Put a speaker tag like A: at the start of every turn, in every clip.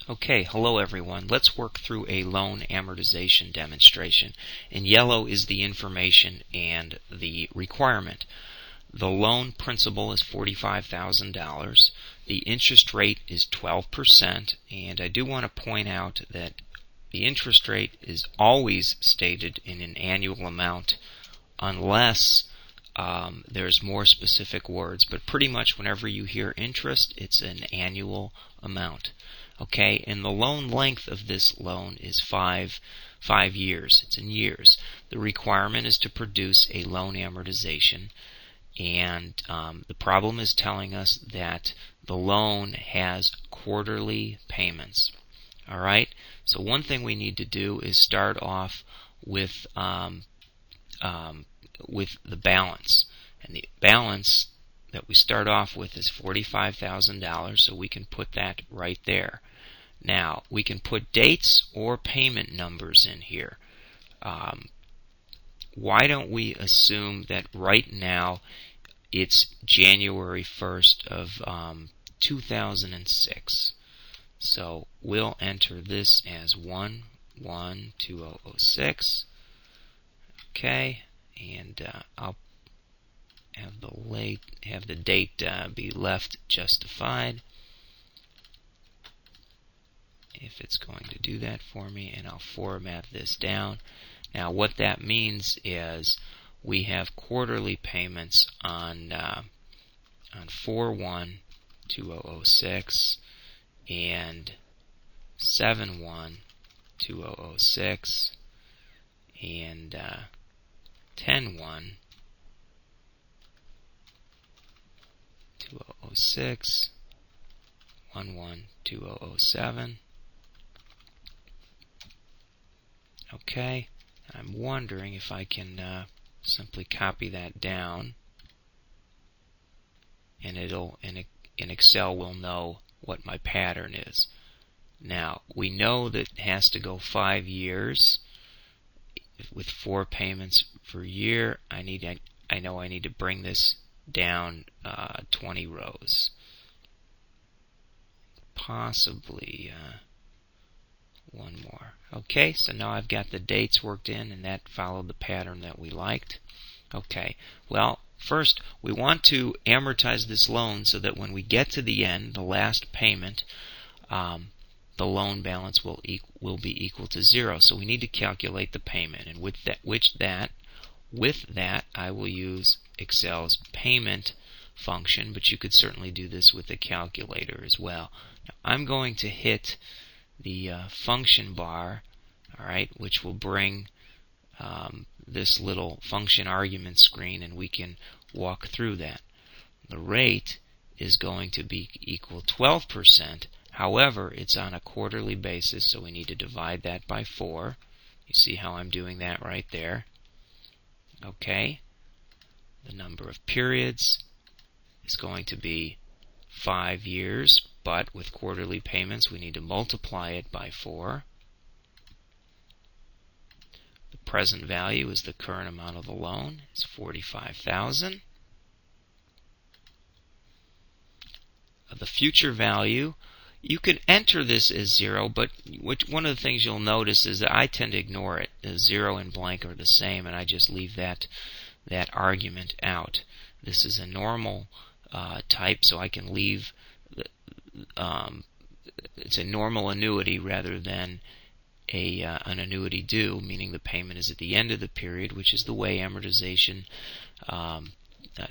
A: Okay, hello everyone. Let's work through a loan amortization demonstration. In yellow is the information and the requirement. The loan principal is $45,000. The interest rate is 12%, and I do want to point out that the interest rate is always stated in an annual amount unless there's more specific words, but pretty much whenever you hear interest, it's an annual amount. Okay, and the loan length of this loan is five years. It's in years. The requirement is to produce a loan amortization, and the problem is telling us that the loan has quarterly payments. All right, so one thing we need to do is start off with the balance, and the balance that we start off with is $45,000, so we can put that right there. Now, we can put dates or payment numbers in here. Why don't we assume that right now it's January 1st of 2006. So we'll enter this as 1/1/2006. Okay, and I'll have the date be left justified if it's going to do that for me, and I'll format this down. Now what that means is we have quarterly payments on 4/1/2006 and 7/1/2006 and 10/1/2006, 1/1/2007. Okay, I'm wondering if I can simply copy that down, and in Excel will know what my pattern is. Now we know that it has to go 5 years with 4 payments per year. I know I need to bring this down 20 rows, possibly one more. Okay, so now I've got the dates worked in, and that followed the pattern that we liked. Okay, well, first we want to amortize this loan so that when we get to the end, the last payment, the loan balance will be equal to 0. So we need to calculate the payment, and with that I will use Excel's payment function, but you could certainly do this with the calculator as well. Now, I'm going to hit the function bar, all right, which will bring this little function argument screen, and we can walk through that. The rate is going to be equal 12%. However, it's on a quarterly basis, so we need to divide that by 4. You see how I'm doing that right there. Okay, the number of periods is going to be 5 years, but with quarterly payments we need to multiply it by 4. The present value is the current amount of the loan. It's $45,000. The future value, you can enter this as 0, but one of the things you'll notice is that I tend to ignore it. 0 and blank are the same, and I just leave that argument out. This is a normal type, so I can leave it's a normal annuity rather than an annuity due, meaning the payment is at the end of the period, which is the way amortization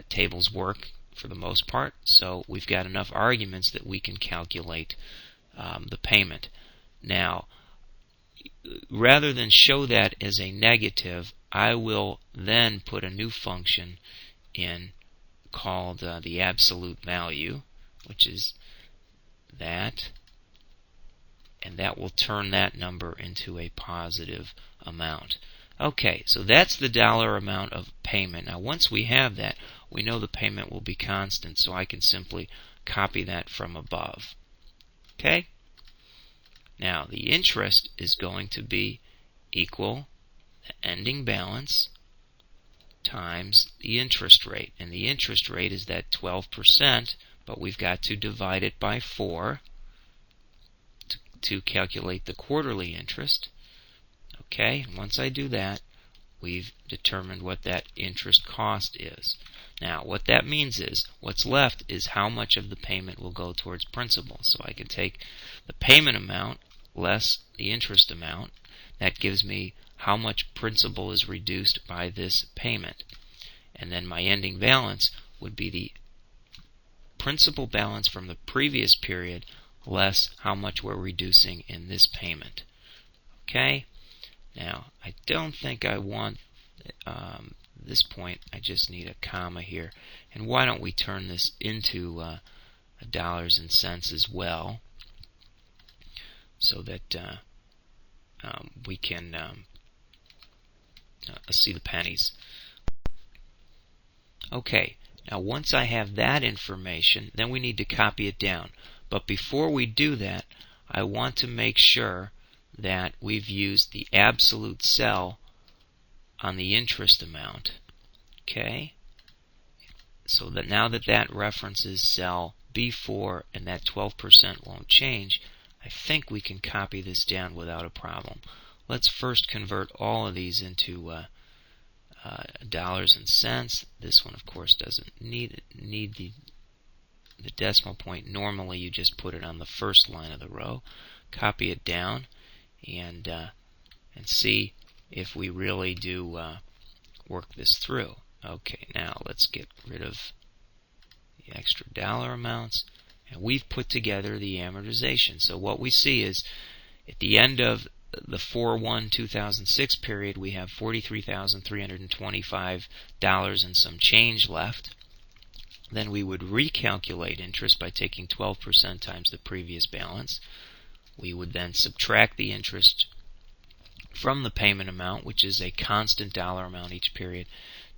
A: tables work for the most part. So we've got enough arguments that we can calculate the payment. Now, rather than show that as a negative, I will then put a new function in called the absolute value, which is that, and that will turn that number into a positive amount. Okay, so that's the dollar amount of payment. Now once we have that, we know the payment will be constant, so I can simply copy that from above. Okay? Now the interest is going to be equal the ending balance times the interest rate, and the interest rate is that 12%, but we've got to divide it by 4 to calculate the quarterly interest. Okay, and once I do that, we've determined what that interest cost is. Now, what that means is, what's left is how much of the payment will go towards principal. So I can take the payment amount less the interest amount. That gives me how much principal is reduced by this payment. And then my ending balance would be the principal balance from the previous period less how much we're reducing in this payment. Okay? Now, I don't think I want this point. I just need a comma here. And why don't we turn this into dollars and cents as well, so that we can see the pennies. Okay, now once I have that information, then we need to copy it down. But before we do that, I want to make sure that we've used the absolute cell on the interest amount. Okay? So that now that references cell B4 and that 12% won't change, I think we can copy this down without a problem. Let's first convert all of these into dollars and cents. This one, of course, doesn't need the decimal point. Normally, you just put it on the first line of the row. Copy it down, and see if we really do work this through. Okay, now let's get rid of the extra dollar amounts, and we've put together the amortization. So what we see is, at the end of the 4/1/2006 period, we have $43,325 and some change left. Then we would recalculate interest by taking 12% times the previous balance. We would then subtract the interest from the payment amount, which is a constant dollar amount each period,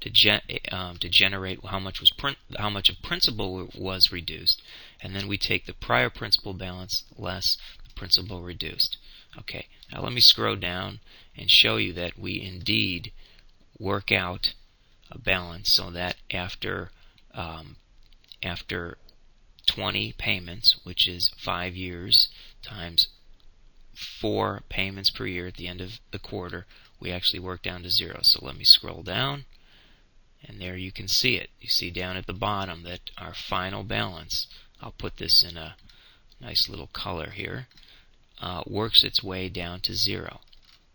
A: to generate how much of principal was reduced, and then we take the prior principal balance less the principal reduced. Okay, now let me scroll down and show you that we indeed work out a balance, so that after 20 payments, which is 5 years times 4 payments per year at the end of the quarter, we actually work down to 0. So let me scroll down, and there you can see it. You see down at the bottom that our final balance, I'll put this in a nice little color here, works its way down to 0.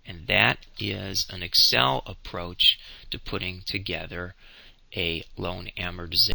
A: And that is an Excel approach to putting together a loan amortization.